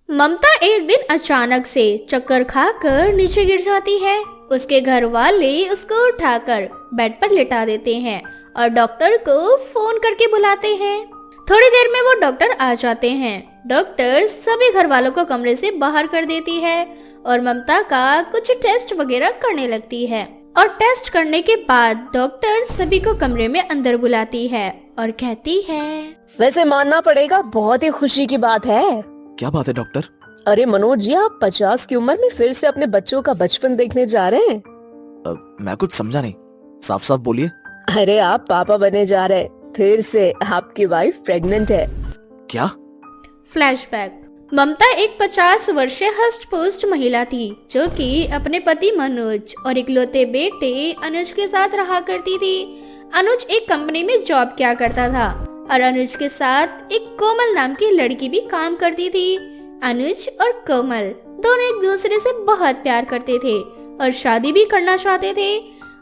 ममता एक दिन अचानक से चक्कर खाकर नीचे गिर जाती है। उसके घर वाले उसको उठाकर बेड पर लिटा देते हैं और डॉक्टर को फोन करके बुलाते हैं। थोड़ी देर में वो डॉक्टर आ जाते हैं। डॉक्टर सभी घर वालों को कमरे से बाहर कर देती है और ममता का कुछ टेस्ट वगैरह करने लगती है। और टेस्ट करने के बाद डॉक्टर सभी को कमरे में अंदर बुलाती है और कहती है, वैसे मानना पड़ेगा, बहुत ही खुशी की बात है। क्या बात है डॉक्टर? अरे मनोज जी, आप 50 की उम्र में फिर से अपने बच्चों का बचपन देखने जा रहे हैं। मैं कुछ समझा नहीं, साफ साफ बोलिए। अरे आप पापा बने जा रहे हैं, फिर से आपकी वाइफ प्रेग्नेंट है। क्या? फ्लैशबैक। ममता एक 50 वर्षीय हष्ट पुष्ट महिला थी जो कि अपने पति मनोज और इकलौते बेटे अनुज के साथ रहा करती थी। अनुज एक कंपनी में जॉब किया करता था और अनुज के साथ एक कोमल नाम की लड़की भी काम करती थी। अनुज और कोमल दोनों एक दूसरे से बहुत प्यार करते थे और शादी भी करना चाहते थे।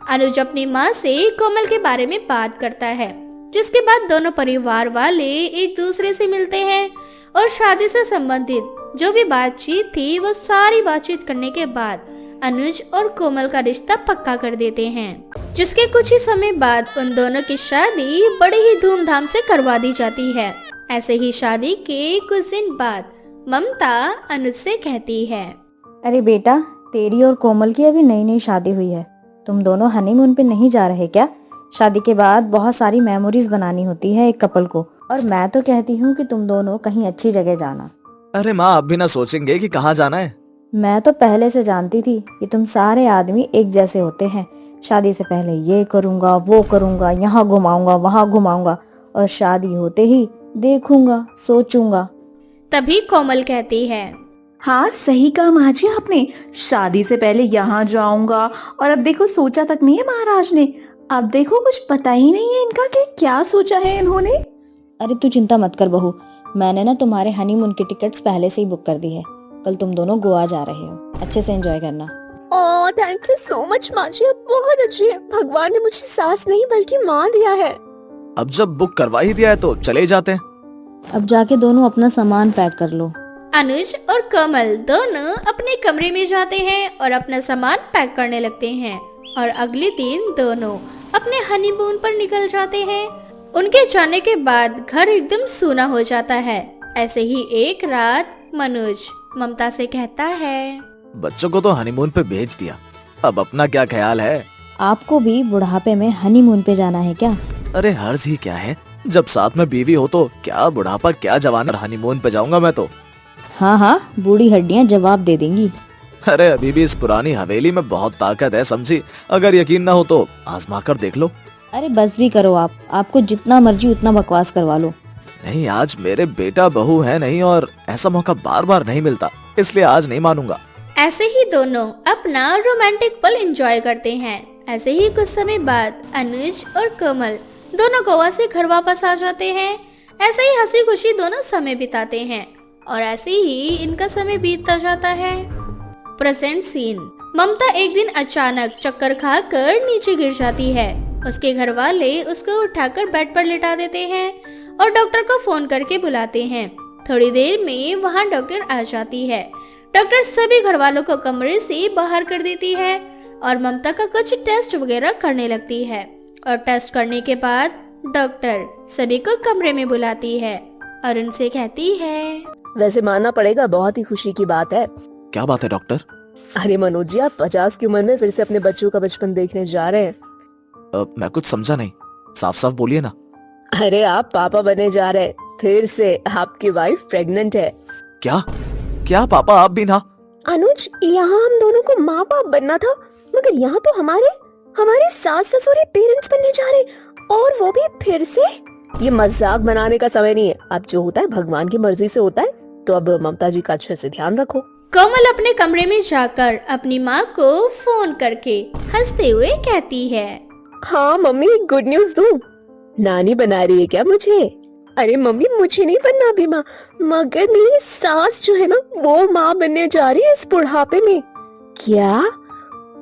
अनुज अपनी माँ से कोमल के बारे में बात करता है, जिसके बाद दोनों परिवार वाले एक दूसरे से मिलते हैं और शादी से संबंधित जो भी बातचीत थी वो सारी बातचीत करने के बाद अनुज और कोमल का रिश्ता पक्का कर देते हैं, जिसके कुछ ही समय बाद उन दोनों की शादी बड़े ही धूमधाम से करवा दी जाती है। ऐसे ही शादी के कुछ दिन बाद ममता अनुज से कहती है, अरे बेटा, तेरी और कोमल की अभी नई नई शादी हुई है, तुम दोनों हनीमून पे नहीं जा रहे क्या? शादी के बाद बहुत सारी मेमोरीज बनानी होती है एक कपल को, और मैं तो कहती हूँ कि तुम दोनों कहीं अच्छी जगह जाना। अरे माँ, अब भी ना सोचेंगे कि कहाँ जाना है? मैं तो पहले से जानती थी कि तुम सारे आदमी एक जैसे होते हैं। शादी से पहले ये करूँगा, वो करूँगा, यहाँ घुमाऊंगा, वहाँ घुमाऊंगा, और शादी होते ही देखूंगा, सोचूंगा। तभी कोमल कहती है, हाँ सही कहा माँ जी आपने, शादी से पहले यहाँ जाऊंगा और अब देखो सोचा तक नहीं है महाराज ने। अब देखो कुछ पता ही नहीं है इनका कि क्या सोचा है इन्होंने। अरे तू चिंता मत कर बहू, मैंने ना तुम्हारे हनीमून की टिकट्स पहले से ही बुक कर दी है। कल तुम दोनों गोवा जा रहे हो, अच्छे से एंजॉय करना। Oh thank you so much माँ जी, आप बहुत अच्छी है। भगवान ने मुझे सास नहीं बल्कि माँ दिया है। अब जब बुक करवा ही दिया है तो चले ही जाते हैं। अब जाके दोनों अपना सामान पैक कर लो। अनुज और कमल दोनों अपने कमरे में जाते हैं और अपना सामान पैक करने लगते हैं और अगले दिन दोनों अपने हनीमून पर निकल जाते हैं। उनके जाने के बाद घर एकदम सूना हो जाता है। ऐसे ही एक रात मनोज ममता से कहता है, बच्चों को तो हनीमून पे भेज दिया, अब अपना क्या ख्याल है? आपको भी बुढ़ापे में हनीमून पे जाना है क्या? अरे हर्ज ही क्या है, जब साथ में बीवी हो तो क्या बुढ़ापा क्या जवानी, हनीमून पे जाऊंगा मैं तो। हाँ हाँ, बूढ़ी हड्डियाँ जवाब दे देंगी। अरे अभी भी इस पुरानी हवेली में बहुत ताकत है समझी, अगर यकीन ना हो तो आजमा कर देख लो। अरे बस भी करो आप, आपको जितना मर्जी उतना बकवास करवा लो। नहीं, आज मेरे बेटा बहू है नहीं और ऐसा मौका बार बार नहीं मिलता, इसलिए आज नहीं मानूंगा। ऐसे ही दोनों अपना रोमांटिक पल एंजॉय करते हैं। ऐसे ही कुछ समय बाद अनुज और कोमल दोनों गोवा से घर वापस आ जाते हैं। ऐसे ही हंसी खुशी दोनों समय बिताते हैं और ऐसे ही इनका समय बीतता जाता है। Present scene. ममता एक दिन अचानक चक्कर खाकर नीचे गिर जाती है। उसके घर वाले उसको उठाकर बेड पर लिटा देते हैं और डॉक्टर को फोन करके बुलाते हैं। थोड़ी देर में वहां डॉक्टर आ जाती है। डॉक्टर सभी घर वालों को कमरे से बाहर कर देती है और ममता का कुछ टेस्ट वगैरह करने लगती है और टेस्ट करने के बाद डॉक्टर सभी को कमरे में बुलाती है और उनसे कहती है, वैसे मानना पड़ेगा, बहुत ही खुशी की बात है। क्या बात है डॉक्टर? अरे मनोज जी, आप 50 की उम्र में फिर से अपने बच्चों का बचपन देखने जा रहे हैं। मैं कुछ समझा नहीं, साफ साफ बोलिए ना। अरे आप पापा बने जा रहे हैं, फिर से आपकी वाइफ प्रेग्नेंट है। क्या क्या पापा आप भी ना? अनुज, यहाँ हम दोनों को माँ बाप बनना था, मगर यहाँ तो हमारे सास ससुर पेरेंट्स बनने जा रहे हैं, और वो भी फिर से। ये मजाक बनाने का समय नहीं है, अब जो होता है भगवान की मर्जी से होता है। तो अब ममता जी का अच्छे से ध्यान रखो। कोमल अपने कमरे में जाकर अपनी माँ को फोन करके हंसते हुए कहती है, हाँ मम्मी, गुड न्यूज दूं? नानी बना रही है क्या मुझे? अरे मम्मी, मुझे नहीं बनना अभी माँ, मगर मेरी सास जो है ना, वो माँ बनने जा रही है इस बुढ़ापे में। क्या?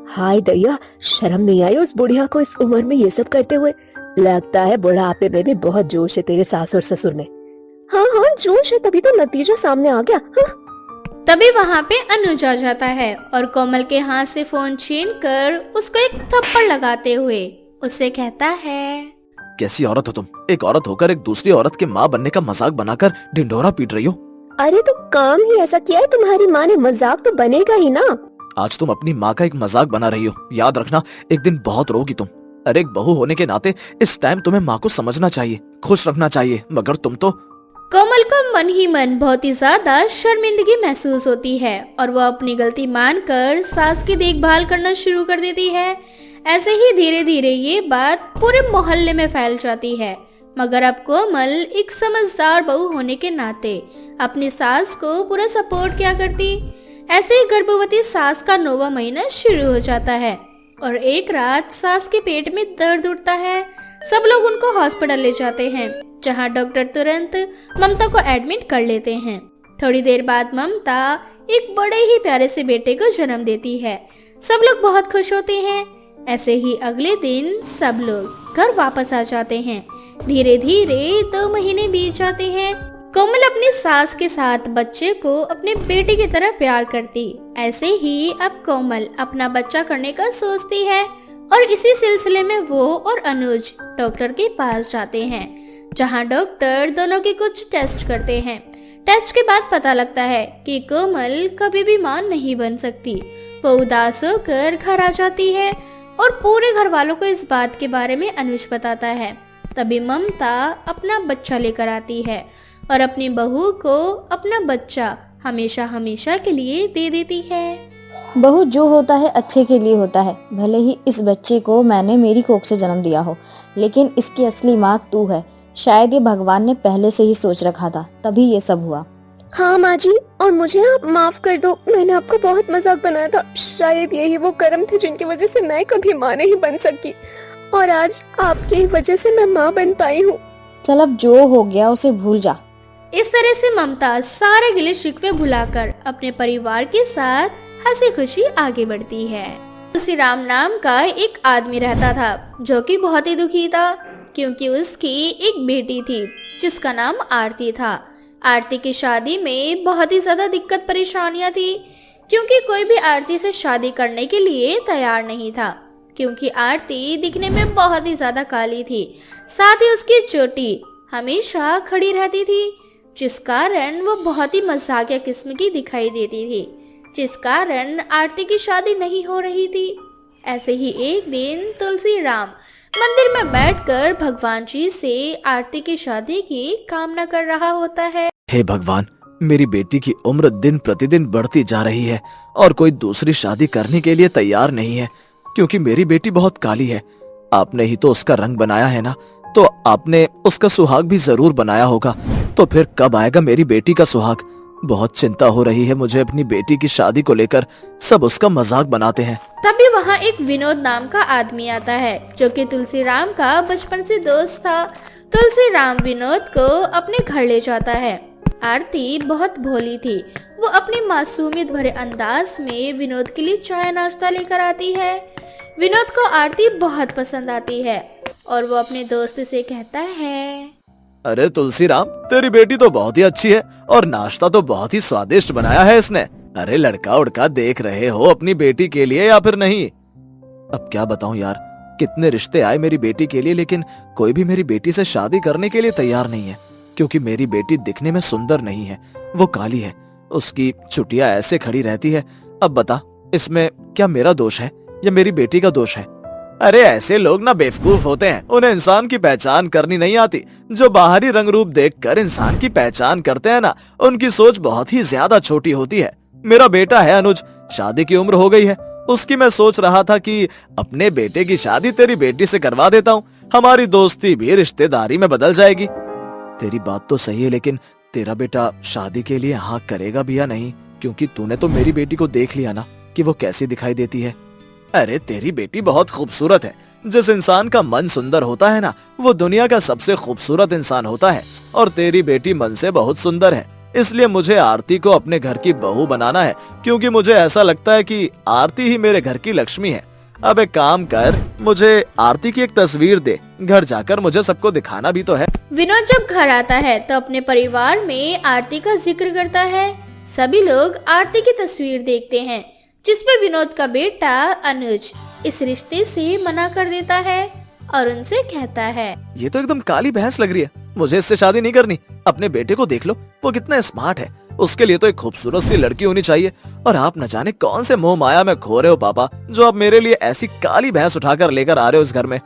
हाय दैया, शर्म नहीं आई उस बुढ़िया को इस उम्र में ये सब करते हुए। लगता है बुढ़ापे में भी बहुत जोश है तेरे सास और ससुर में। हाँ हाँ जोश है, तभी तो नतीजा सामने आ गया। हाँ? तभी वहाँ पे अनुज आ जाता है और कोमल के हाथ से फोन छीनकर उसको एक थप्पड़ लगाते हुए उससे कहता है, कैसी औरत हो तुम? एक औरत होकर एक दूसरी औरत के माँ बनने का मजाक बनाकर ढिंढोरा पीट रही हो। अरे तो काम ही ऐसा किया है तुम्हारी माँ ने, मजाक तो बनेगा ही ना। आज तुम अपनी माँ का एक मजाक बना रही हो, याद रखना एक दिन बहुत रोगी तुम। अरे एक बहू होने के नाते इस टाइम तुम्हें माँ को समझना चाहिए, खुश रखना चाहिए, मगर तुम तो। कोमल को मन ही मन बहुत ही ज्यादा शर्मिंदगी महसूस होती है और वो अपनी गलती मानकर सास की देखभाल करना शुरू कर देती है। ऐसे ही धीरे धीरे ये बात पूरे मोहल्ले में फैल जाती है, मगर अब कोमल एक समझदार बहू होने के नाते अपनी सास को पूरा सपोर्ट किया करती। ऐसे ही गर्भवती सास का 9वां महीना शुरू हो जाता है और एक रात सास के पेट में दर्द उठता है। सब लोग उनको हॉस्पिटल ले जाते हैं, जहां डॉक्टर तुरंत ममता को एडमिट कर लेते हैं। थोड़ी देर बाद ममता एक बड़े ही प्यारे से बेटे को जन्म देती है। सब लोग बहुत खुश होते हैं। ऐसे ही अगले दिन सब लोग घर वापस आ जाते हैं। धीरे धीरे 2 महीने बीत जाते हैं। कोमल अपनी सास के साथ बच्चे को अपने बेटे की तरह प्यार करती। ऐसे ही अब कोमल अपना बच्चा करने का सोचती है और इसी सिलसिले में वो और अनुज डॉक्टर के पास जाते हैं, जहां डॉक्टर दोनों के कुछ टेस्ट करते हैं। टेस्ट के बाद पता लगता है कि कोमल कभी भी मां नहीं बन सकती। वो उदास होकर घर आ जाती है और पूरे घर वालों को इस बात के बारे में अनुज बताता है। तभी ममता अपना बच्चा लेकर आती है और अपनी बहू को अपना बच्चा हमेशा हमेशा के लिए दे देती है। बहू जो होता है अच्छे के लिए होता है। भले ही इस बच्चे को मैंने मेरी कोख से जन्म दिया हो, लेकिन इसकी असली माँ तू है। शायद ये भगवान ने पहले से ही सोच रखा था, तभी ये सब हुआ। हाँ माँ जी, और मुझे आप माफ कर दो, मैंने आपको बहुत मजाक बनाया था। शायद यही वो कर्म थे जिनकी वजह से मैं कभी माँ नहीं बन सकी, और आज आपकी वजह से मैं माँ बन पाई हूँ। चल अब जो हो गया उसे भूल जा। इस तरह से ममता सारे गिले शिकवे भुलाकर अपने परिवार के साथ हंसी खुशी आगे बढ़ती है। तुलसीराम नाम का एक आदमी रहता था, जो कि बहुत ही दुखी था, क्योंकि उसकी एक बेटी थी जिसका नाम आरती था। आरती की शादी में बहुत ही ज्यादा दिक्कत परेशानियां थी, क्योंकि कोई भी आरती से शादी करने के लिए तैयार नहीं था, क्योंकि आरती दिखने में बहुत ही ज्यादा काली थी। साथ ही उसकी चोटी हमेशा खड़ी रहती थी, जिस कारण वो बहुत ही मजाकिया किस्म की दिखाई देती थी, जिस कारण आरती की शादी नहीं हो रही थी। ऐसे ही एक दिन तुलसीराम मंदिर में बैठकर भगवान जी से आरती की शादी की कामना कर रहा होता है। हे भगवान, मेरी बेटी की उम्र दिन प्रतिदिन बढ़ती जा रही है और कोई दूसरी शादी करने के लिए तैयार नहीं है, क्योंकि मेरी बेटी बहुत काली है। आपने ही तो उसका रंग बनाया है ना, तो आपने उसका सुहाग भी जरूर बनाया होगा। तो फिर कब आएगा मेरी बेटी का सुहाग? बहुत चिंता हो रही है मुझे अपनी बेटी की शादी को लेकर। सब उसका मजाक बनाते हैं। तभी वहाँ एक विनोद नाम का आदमी आता है, जो कि तुलसीराम का बचपन से दोस्त था। तुलसीराम विनोद को अपने घर ले जाता है। आरती बहुत भोली थी। वो अपनी मासूमियत भरे अंदाज में विनोद के लिए चाय नाश्ता लेकर आती है। विनोद को आरती बहुत पसंद आती है और वो अपने दोस्त से कहता है, अरे तुलसीराम, तेरी बेटी तो बहुत ही अच्छी है और नाश्ता तो बहुत ही स्वादिष्ट बनाया है इसने। अरे लड़का उड़का देख रहे हो अपनी बेटी के लिए या फिर नहीं? अब क्या बताऊं यार, कितने रिश्ते आए मेरी बेटी के लिए, लेकिन कोई भी मेरी बेटी से शादी करने के लिए तैयार नहीं है, क्योंकि मेरी बेटी दिखने में सुंदर नहीं है, वो काली है, उसकी चुटिया ऐसे खड़ी रहती है। अब बता, इसमें क्या मेरा दोष है या मेरी बेटी का दोष है? अरे ऐसे लोग ना बेवकूफ होते हैं, उन्हें इंसान की पहचान करनी नहीं आती। जो बाहरी रंग रूप देखकर इंसान की पहचान करते हैं ना, उनकी सोच बहुत ही ज्यादा छोटी होती है। मेरा बेटा है अनुज, शादी की उम्र हो गई है उसकी। मैं सोच रहा था कि अपने बेटे की शादी तेरी बेटी से करवा देता हूँ, हमारी दोस्ती भी रिश्तेदारी में बदल जाएगी। तेरी बात तो सही है, लेकिन तेरा बेटा शादी के लिए हाँ करेगा भी या नहीं? क्योंकि तूने तो मेरी बेटी को देख लिया ना कि वो कैसी दिखाई देती है। अरे तेरी बेटी बहुत खूबसूरत है। जिस इंसान का मन सुंदर होता है ना, वो दुनिया का सबसे खूबसूरत इंसान होता है, और तेरी बेटी मन से बहुत सुंदर है। इसलिए मुझे आरती को अपने घर की बहू बनाना है, क्योंकि मुझे ऐसा लगता है कि आरती ही मेरे घर की लक्ष्मी है। अब एक काम कर, मुझे आरती की एक तस्वीर दे, घर जाकर मुझे सबको दिखाना भी तो है। विनोद जब घर आता है तो अपने परिवार में आरती का जिक्र करता है। सभी लोग आरती की तस्वीर देखते हैं जिसमें विनोद का बेटा अनुज इस रिश्ते से मना कर देता है और उनसे कहता है, ये तो एकदम काली भैंस लग रही है, मुझे इससे शादी नहीं करनी। अपने बेटे को देख लो, वो कितना स्मार्ट है, उसके लिए तो एक खूबसूरत सी लड़की होनी चाहिए। और आप न जाने कौन से मोह माया में खो रहे हो पापा, जो आप मेरे लिए ऐसी काली भैंस उठाकर लेकर आ रहे हो इस घर में।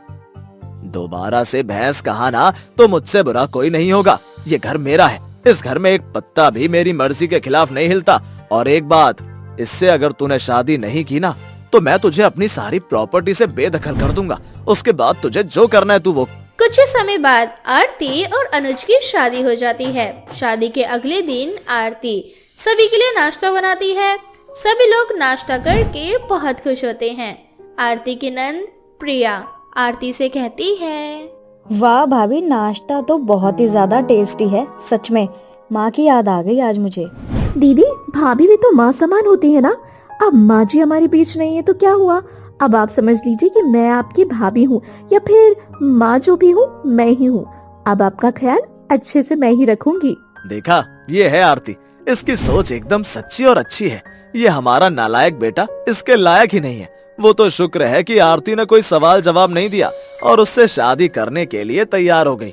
दोबारा से भैंस कहा ना तो मुझसे बुरा कोई नहीं होगा। ये घर मेरा है, इस घर में एक पत्ता भी मेरी मर्जी के खिलाफ नहीं हिलता। और एक बात, इससे अगर तूने शादी नहीं की ना तो मैं तुझे अपनी सारी प्रॉपर्टी से बेदखल कर दूंगा। उसके बाद तुझे जो करना है तू वो। कुछ ही समय बाद आरती और अनुज की शादी हो जाती है। शादी के अगले दिन आरती सभी के लिए नाश्ता बनाती है। सभी लोग नाश्ता करके बहुत खुश होते हैं। आरती की नंद प्रिया आरती से कहती है, वाह भाभी, नाश्ता तो बहुत ही ज्यादा टेस्टी है। सच में माँ की याद आ गई आज मुझे। दीदी, भाभी भी तो माँ समान होती है ना। अब माँ जी हमारे बीच नहीं है तो क्या हुआ? अब आप समझ लीजिए कि मैं आपकी भाभी हूँ, या फिर माँ जो भी हूँ मैं ही हूँ। अब आपका ख्याल अच्छे से मैं ही रखूंगी। देखा, ये है आरती, इसकी सोच एकदम सच्ची और अच्छी है। ये हमारा नालायक बेटा इसके लायक ही नहीं है। वो तो शुक्र है कि आरती ने कोई सवाल जवाब नहीं दिया और उससे शादी करने के लिए तैयार हो गई।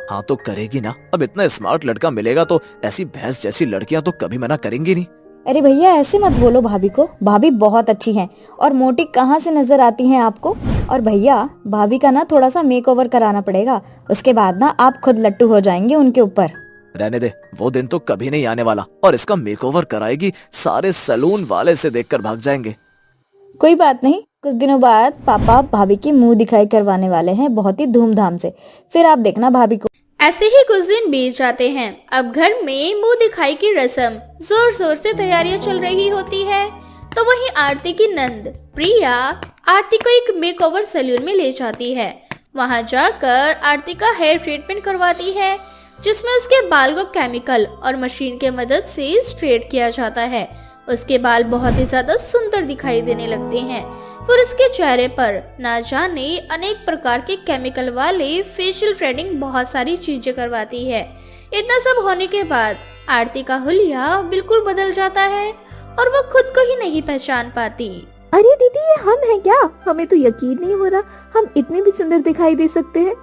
हाँ तो करेगी ना, अब इतना स्मार्ट लड़का मिलेगा तो ऐसी भैंस जैसी लड़कियां तो कभी मना करेंगी नहीं। अरे भैया, ऐसे मत बोलो भाभी को। भाभी बहुत अच्छी हैं और मोटी कहाँ से नजर आती हैं आपको। और भैया, भाभी का ना थोड़ा सा मेकओवर कराना पड़ेगा, उसके बाद ना आप खुद लट्टू हो जाएंगे उनके ऊपर। रहने दे, वो दिन तो कभी नहीं आने वाला। और इसका मेकओवर कराएगी, सारे सैलून वाले से देखकर भाग जाएंगे। कोई बात नहीं, कुछ दिनों बाद पापा भाभी की मुंह दिखाई करवाने वाले हैं, बहुत ही धूमधाम से। फिर आप देखना भाभी को। ऐसे ही कुछ दिन बीत जाते हैं। अब घर में मुंह दिखाई की रस्म जोर जोर से तैयारियां चल रही होती है। तो वहीं आरती की नंद प्रिया आरती को एक मेकओवर सैलून में ले जाती है। वहां जाकर आरती का हेयर ट्रीटमेंट करवाती है, जिसमें उसके बाल को केमिकल और मशीन के मदद से स्ट्रेट किया जाता है। उसके बाल बहुत ही ज्यादा सुंदर दिखाई देने लगते हैं। फिर उसके चेहरे पर ना जाने अनेक प्रकार के केमिकल वाले फेशियल थ्रेडिंग बहुत सारी चीजें करवाती है। इतना सब होने के बाद आरती का हुलिया बिल्कुल बदल जाता है और वो खुद को ही नहीं पहचान पाती। अरे दीदी, ये हम हैं क्या? हमें तो यकीन नहीं हो रहा हम इतने भी सुंदर दिखाई दे सकते हैं।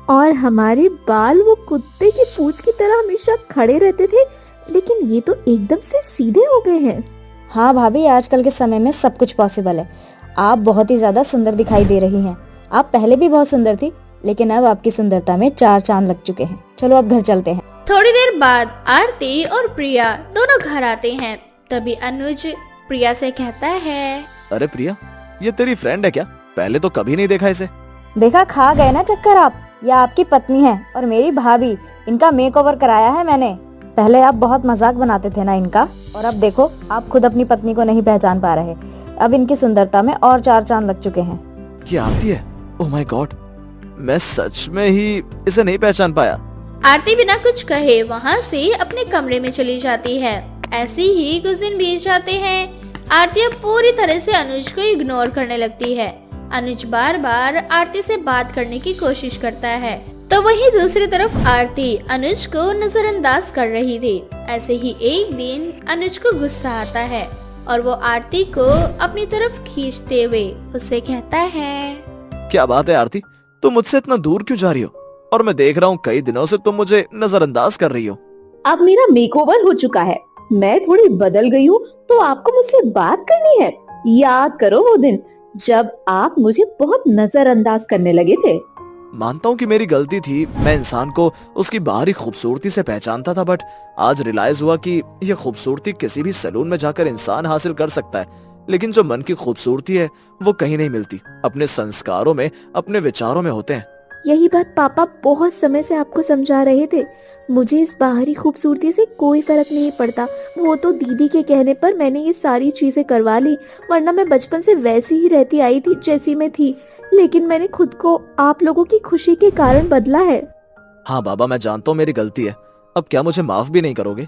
और हमारे बाल वो कुत्ते की पूंछ की तरह हमेशा खड़े रहते थे, लेकिन ये तो एकदम से सीधे हो गए हैं। हाँ भाभी, आजकल के समय में सब कुछ पॉसिबल है। आप बहुत ही ज्यादा सुंदर दिखाई दे रही हैं। आप पहले भी बहुत सुंदर थी, लेकिन अब आपकी सुंदरता में 4 चांद लग चुके हैं। चलो अब घर चलते हैं। थोड़ी देर बाद आरती और प्रिया दोनों घर आते हैं। तभी अनुज प्रिया से कहता है, अरे प्रिया, ये तेरी फ्रेंड है क्या? पहले तो कभी नहीं देखा इसे। देखा, खा गए ना चक्कर आप। यह आपकी पत्नी है और मेरी भाभी। इनका मेकओवर कराया है मैंने। पहले आप बहुत मजाक बनाते थे ना इनका, और अब देखो आप खुद अपनी पत्नी को नहीं पहचान पा रहे। अब इनकी सुंदरता में और 4 चांद लग चुके हैं। ये आरती है? ओह माय गॉड, मैं सच में ही इसे नहीं पहचान पाया। आरती बिना कुछ कहे वहाँ से अपने कमरे में चली जाती है। ऐसे ही कुछ दिन बीत जाते हैं। आरती अब पूरी तरह से अनुज को इग्नोर करने लगती है। अनुज बार बार आरती से बात करने की कोशिश करता है, तो वहीं दूसरी तरफ आरती अनुज को नजरअंदाज कर रही थी। ऐसे ही एक दिन अनुज को गुस्सा आता है और वो आरती को अपनी तरफ खींचते हुए उससे कहता है, क्या बात है आरती, तुम मुझसे इतना दूर क्यों जा रही हो? और मैं देख रहा हूँ कई दिनों से तुम मुझे नजरअंदाज कर रही हो। अब मेरा मेकओवर हो चुका है, मैं थोड़ी बदल गई हूँ, तो आपको मुझसे बात करनी है। याद करो वो दिन जब आप मुझे बहुत नजरअंदाज करने लगे थे। मानता हूँ कि मेरी गलती थी। मैं इंसान को उसकी बाहरी खूबसूरती से पहचानता था, बट आज रियलाइज हुआ कि यह खूबसूरती किसी भी सैलून में जाकर इंसान हासिल कर सकता है, लेकिन जो मन की खूबसूरती है वो कहीं नहीं मिलती। अपने संस्कारों में, अपने विचारों में होते हैं। यही बात पापा बहुत समय से आपको समझा रहे थे। मुझे इस बाहरी खूबसूरती से कोई फर्क नहीं पड़ता। वो तो दीदी के कहने पर मैंने ये सारी चीजें करवा ली, वरना मैं बचपन से वैसी ही रहती आई थी जैसी मैं थी। लेकिन मैंने खुद को आप लोगों की खुशी के कारण बदला है। हाँ बाबा, मैं जानता हूँ मेरी गलती है। अब क्या मुझे माफ भी नहीं करोगे?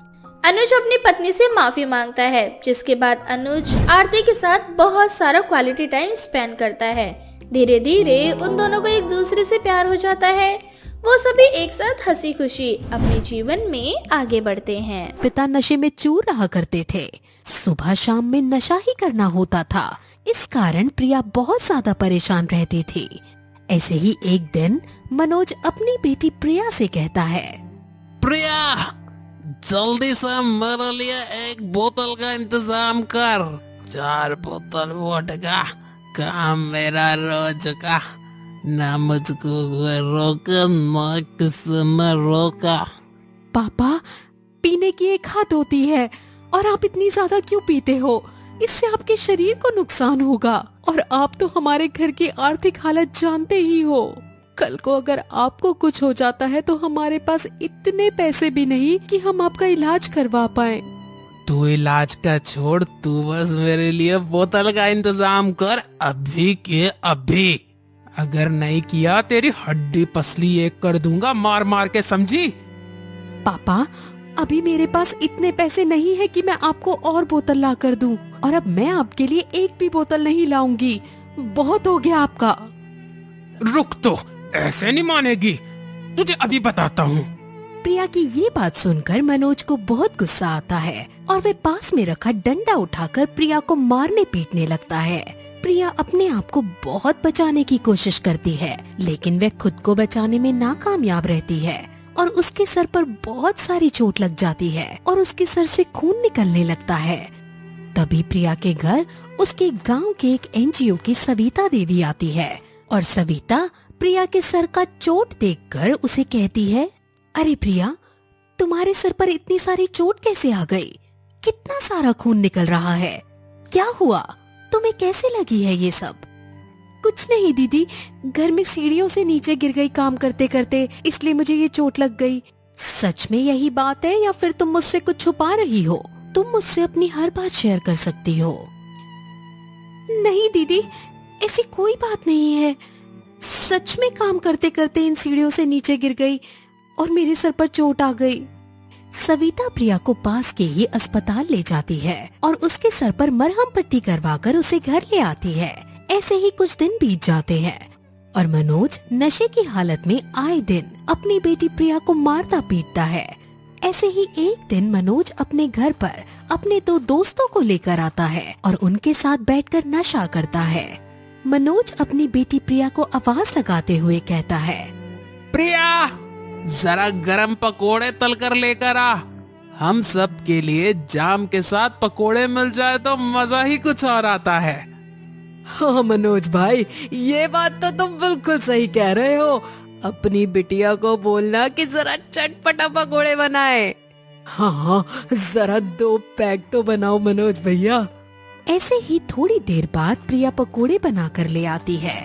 अनुज अपनी पत्नी से माफी मांगता है, जिसके बाद अनुज आरती के साथ बहुत सारा क्वालिटी टाइम स्पेंड करता है। धीरे धीरे उन दोनों को एक दूसरे से प्यार हो जाता है। वो सभी एक साथ हंसी खुशी अपने जीवन में आगे बढ़ते हैं। पिता नशे में चूर रहा करते थे। सुबह शाम में नशा ही करना होता था। इस कारण प्रिया बहुत ज्यादा परेशान रहती थी। ऐसे ही एक दिन मनोज अपनी बेटी प्रिया से कहता है, प्रिया, जल्दी से मेरे लिए एक बोतल का इंतजाम कर। 4 बोतल वोडका काम मेरा रोज का। ना मुझको कोई रोका, ना किसी ने रोका। पापा, पीने की एक हद होती है और आप इतनी ज्यादा क्यों पीते हो? इससे आपके शरीर को नुकसान होगा और आप तो हमारे घर की आर्थिक हालत जानते ही हो। कल को अगर आपको कुछ हो जाता है तो हमारे पास इतने पैसे भी नहीं कि हम आपका इलाज करवा पाए। तू इलाज का छोड़, तू बस मेरे लिए बोतल का इंतजाम कर, अभी के अभी। अगर नहीं किया तेरी हड्डी पसली एक कर दूंगा मार मार के, समझी? पापा, अभी मेरे पास इतने पैसे नहीं है कि मैं आपको और बोतल ला कर दूं, और अब मैं आपके लिए एक भी बोतल नहीं लाऊंगी। बहुत हो गया आपका। रुक तो, ऐसे नहीं मानेगी, तुझे अभी बताता हूँ। प्रिया की ये बात सुनकर मनोज को बहुत गुस्सा आता है और वे पास में रखा डंडा उठाकर प्रिया को मारने पीटने लगता है। प्रिया अपने आप को बहुत बचाने की कोशिश करती है, लेकिन वह खुद को बचाने में नाकामयाब रहती है और उसके सर पर बहुत सारी चोट लग जाती है और उसके सर से खून निकलने लगता है। तभी प्रिया के घर उसके गांव के एक एनजीओ की सविता देवी आती है और सविता प्रिया के सर का चोट देखकर उसे कहती है, अरे प्रिया, तुम्हारे सर पर इतनी सारी चोट कैसे आ गई? कितना सारा खून निकल रहा है, क्या हुआ? तुम्हें कैसे लगी है ये सब? कुछ नहीं दीदी, घर में सीढ़ियों से नीचे गिर गई काम करते करते, इसलिए मुझे ये चोट लग गई। सच में यही बात है या फिर तुम मुझसे कुछ छुपा रही हो? तुम मुझसे अपनी हर बात शेयर कर सकती हो। नहीं दीदी, ऐसी कोई बात नहीं है। सच में काम करते करते इन सीढ़ियों से नीचे गिर गई और मेरे सर पर चोट आ गई। सविता प्रिया को पास के ही अस्पताल ले जाती है और उसके सर पर मरहम पट्टी करवाकर उसे घर ले आती है। ऐसे ही कुछ दिन बीत जाते हैं और मनोज नशे की हालत में आए दिन अपनी बेटी प्रिया को मारता पीटता है। ऐसे ही एक दिन मनोज अपने घर पर अपने 2 दोस्तों को लेकर आता है और उनके साथ बैठकर नशा करता है। मनोज अपनी बेटी प्रिया को आवाज लगाते हुए कहता है, प्रिया, जरा गरम पकोड़े तल कर लेकर आ। हम सब के लिए जाम के साथ पकोड़े मिल जाए तो मजा ही कुछ और आता है। हाँ मनोज भाई, ये बात तो तुम बिल्कुल सही कह रहे हो। अपनी बिटिया को बोलना कि जरा चटपटा पकोड़े बनाए। हाँ, जरा 2 पैक तो बनाओ मनोज भैया। ऐसे ही थोड़ी देर बाद प्रिया पकोड़े बनाकर ले आती है।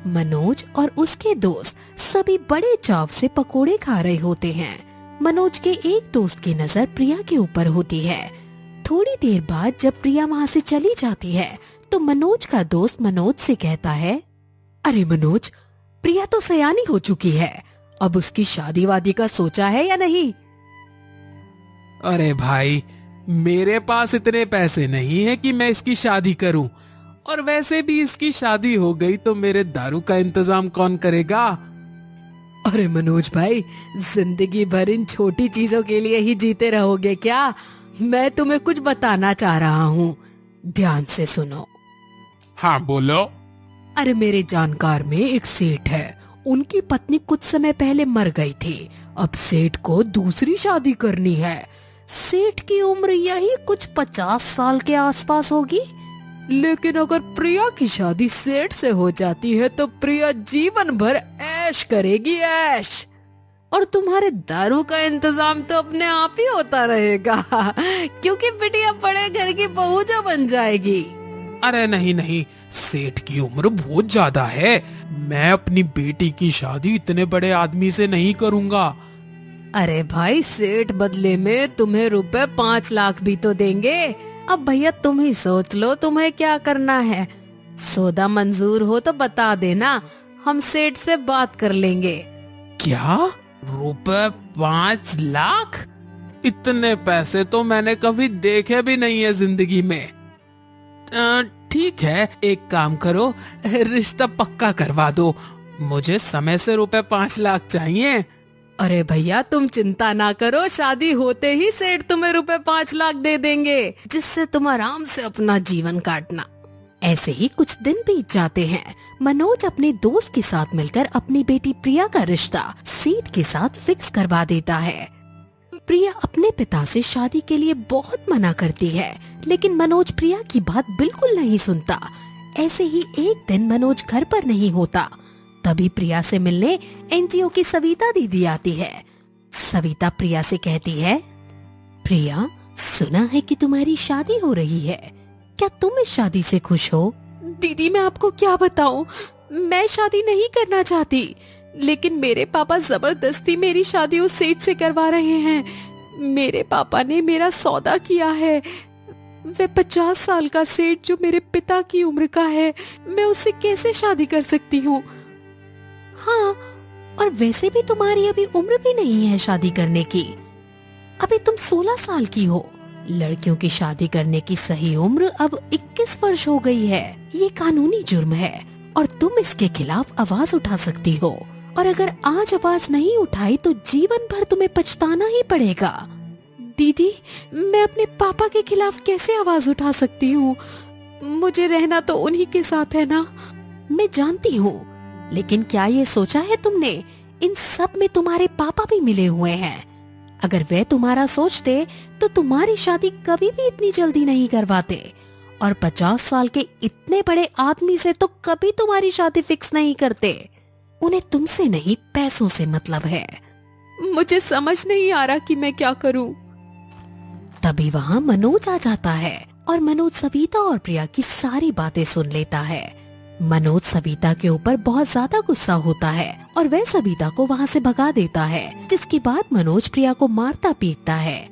मनोज और उसके दोस्त सभी बड़े चाव से पकोड़े खा रहे होते हैं। मनोज के एक दोस्त की नजर प्रिया के ऊपर होती है। थोड़ी देर बाद जब प्रिया वहाँ से चली जाती है तो मनोज का दोस्त मनोज से कहता है, अरे मनोज, प्रिया तो सयानी हो चुकी है, अब उसकी शादी वादी का सोचा है या नहीं? अरे भाई, मेरे पास इतने पैसे नहीं है कि मैं इसकी शादी करूं, और वैसे भी इसकी शादी हो गई तो मेरे दारू का इंतजाम कौन करेगा? अरे मनोज भाई, जिंदगी भर इन छोटी चीजों के लिए ही जीते रहोगे क्या? मैं तुम्हें कुछ बताना चाह रहा हूँ, ध्यान से सुनो। हाँ बोलो। अरे मेरे जानकार में एक सेठ है, उनकी पत्नी कुछ समय पहले मर गई थी। अब सेठ को दूसरी शादी करनी है। सेठ की उम्र यही कुछ 50 साल के आसपास होगी। लेकिन अगर प्रिया की शादी सेठ से हो जाती है तो प्रिया जीवन भर ऐश करेगी, ऐश। और तुम्हारे दारू का इंतजाम तो अपने आप ही होता रहेगा क्योंकि बिटिया बड़े घर की बहू जो बन जाएगी। अरे नहीं नहीं, सेठ की उम्र बहुत ज्यादा है। मैं अपनी बेटी की शादी इतने बड़े आदमी से नहीं करूंगा। अरे भाई, सेठ बदले में तुम्हें रुपए 5 लाख भी तो देंगे। अब भैया तुम ही सोच लो तुम्हें क्या करना है। सौदा मंजूर हो तो बता देना, हम सेठ से बात कर लेंगे। क्या? रुपए 5 लाख? इतने पैसे तो मैंने कभी देखे भी नहीं है जिंदगी में। ठीक है, एक काम करो, रिश्ता पक्का करवा दो। मुझे समय से ₹5 लाख चाहिए। अरे भैया तुम चिंता ना करो, शादी होते ही सेठ तुम्हें ₹5 लाख दे देंगे, जिससे तुम आराम से अपना जीवन काटना। ऐसे ही कुछ दिन बीत जाते हैं। मनोज अपने दोस्त के साथ मिलकर अपनी बेटी प्रिया का रिश्ता सेठ के साथ फिक्स करवा देता है। प्रिया अपने पिता से शादी के लिए बहुत मना करती है, लेकिन मनोज प्रिया की बात बिल्कुल नहीं सुनता। ऐसे ही एक दिन मनोज घर पर नहीं होता, तभी प्रिया से मिलने एनजीओ की सविता दीदी आती है। सविता प्रिया से कहती है, प्रिया सुना है कि तुम्हारी शादी हो रही है, क्या तुम इस शादी से खुश हो? दीदी मैं आपको क्या बताऊं, मैं शादी नहीं करना चाहती, लेकिन मेरे पापा जबरदस्ती मेरी शादी उस सेठ से करवा रहे हैं। मेरे पापा ने मेरा सौदा किया है। वे 50 साल का सेठ जो मेरे पिता की उम्र का है, मैं उससे कैसे शादी कर सकती हूँ? हाँ, और वैसे भी तुम्हारी अभी उम्र भी नहीं है शादी करने की, अभी तुम 16 साल की हो। लड़कियों की शादी करने की सही उम्र अब 21 वर्ष हो गई है। ये कानूनी जुर्म है और तुम इसके खिलाफ आवाज उठा सकती हो, और अगर आज आवाज नहीं उठाई तो जीवन भर तुम्हें पछताना ही पड़ेगा। दीदी मैं अपने पापा के खिलाफ कैसे आवाज उठा सकती हूँ? मुझे रहना तो उन्हीं के साथ है ना। मैं जानती हूँ, लेकिन क्या ये सोचा है तुमने, इन सब में तुम्हारे पापा भी मिले हुए हैं। अगर वे तुम्हारा सोचते तो तुम्हारी शादी कभी भी इतनी जल्दी नहीं करवाते, और 50 साल के इतने बड़े आदमी से तो कभी तुम्हारी शादी फिक्स नहीं करते। उन्हें तुमसे नहीं पैसों से मतलब है। मुझे समझ नहीं आ रहा कि मैं क्या करूं। तभी वहाँ मनोज आ जाता है और मनोज सविता और प्रिया की सारी बातें सुन लेता है। मनोज सविता के ऊपर बहुत ज्यादा गुस्सा होता है और वह सविता को वहाँ से भगा देता है, जिसके बाद मनोज प्रिया को मारता पीटता है।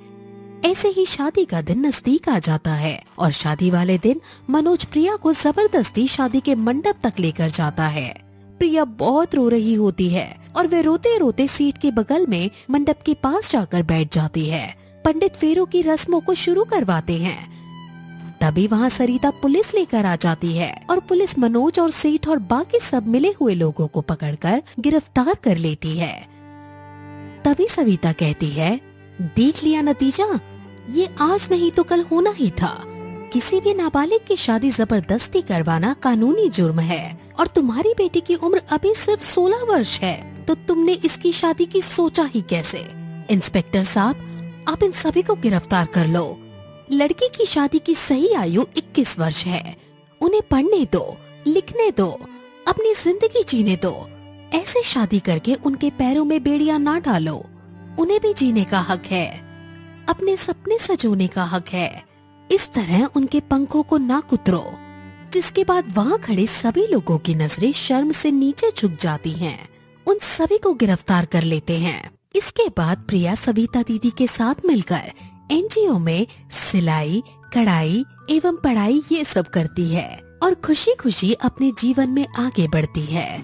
ऐसे ही शादी का दिन नजदीक आ जाता है और शादी वाले दिन मनोज प्रिया को जबरदस्ती शादी के मंडप तक लेकर जाता है। प्रिया बहुत रो रही होती है और वे रोते रोते सीट के बगल में मंडप के पास जाकर बैठ जाती है। पंडित फेरों की रस्मों को शुरू करवाते हैं। तभी वहाँ सरिता पुलिस लेकर आ जाती है और पुलिस मनोज और सेठ और बाकी सब मिले हुए लोगों को पकड़कर गिरफ्तार कर लेती है। तभी सविता कहती है, देख लिया नतीजा, ये आज नहीं तो कल होना ही था। किसी भी नाबालिग की शादी जबरदस्ती करवाना कानूनी जुर्म है, और तुम्हारी बेटी की उम्र अभी सिर्फ 16 वर्ष है, तो तुमने इसकी शादी की सोचा ही कैसे? इंस्पेक्टर साहब, आप इन सभी को गिरफ्तार कर लो। लड़की की शादी की सही आयु 21 वर्ष है। उन्हें पढ़ने दो, लिखने दो, अपनी जिंदगी जीने दो। ऐसे शादी करके उनके पैरों में बेड़ियां ना डालो। उन्हें भी जीने का हक है, अपने सपने सजोने का हक है। इस तरह उनके पंखों को ना कुतरो। जिसके बाद वहाँ खड़े सभी लोगों की नजरें शर्म से नीचे झुक जाती हैं। उन सभी को गिरफ्तार कर लेते हैं। इसके बाद प्रिया सविता दीदी के साथ मिलकर एनजीओ में सिलाई, कढ़ाई एवं पढ़ाई ये सब करती है और खुशी खुशी अपने जीवन में आगे बढ़ती है।